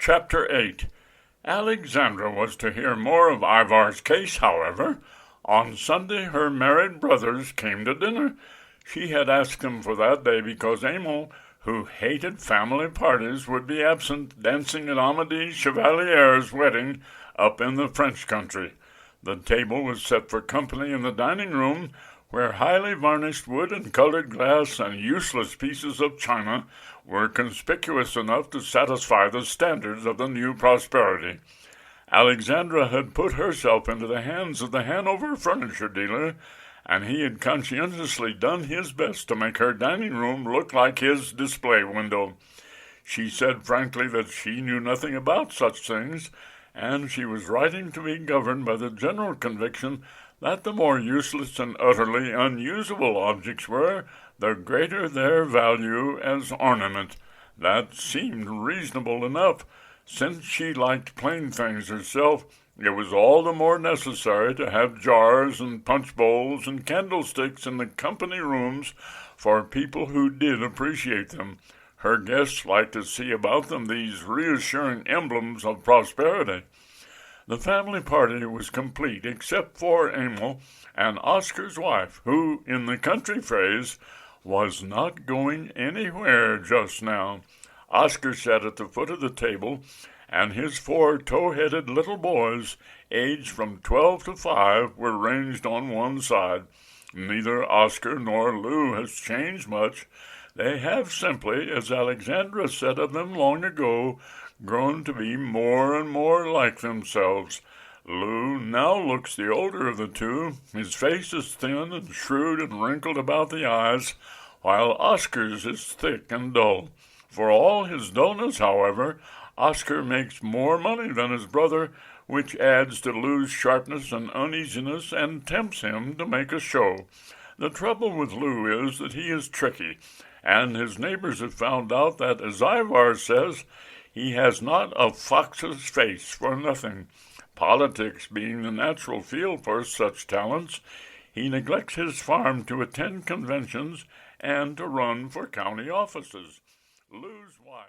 Chapter 8. Alexandra was to hear more of Ivar's case, however. On Sunday her married brothers came to dinner. She had asked them for that day because Emil, who hated family parties, would be absent dancing at Amédée Chevalier's wedding up in the French country. The table was set for company in the dining room, where highly varnished wood and colored glass and useless pieces of china were conspicuous enough to satisfy the standards of the new prosperity. Alexandra had put herself into the hands of the Hanover furniture dealer, and he had conscientiously done his best to make her dining room look like his display window. She said frankly that she knew nothing about such things, and she was writing to be governed by the general conviction that the more useless and utterly unusable objects were, the greater their value as ornament. That seemed reasonable enough. Since she liked plain things herself, it was all the more necessary to have jars and punch bowls and candlesticks in the company rooms for people who did appreciate them. Her guests liked to see about them these reassuring emblems of prosperity. The family party was complete except for Emil and Oscar's wife, who, in the country phrase, was not going anywhere just now. Oscar sat at the foot of the table, and his 4 tow-headed little boys, aged from 12 to 5, were ranged on one side. Neither Oscar nor Lou has changed much. They have simply, as Alexandra said of them long ago, grown to be more and more like themselves. Lou now looks the older of the two. His face is thin and shrewd and wrinkled about the eyes, while Oscar's is thick and dull. For all his dullness, however, Oscar makes more money than his brother, which adds to Lou's sharpness and uneasiness and tempts him to make a show. The trouble with Lou is that he is tricky, and his neighbors have found out that, as Ivar says, he has not a fox's face for nothing. Politics being the natural field for such talents, he neglects his farm to attend conventions and to run for county offices. Lou's wife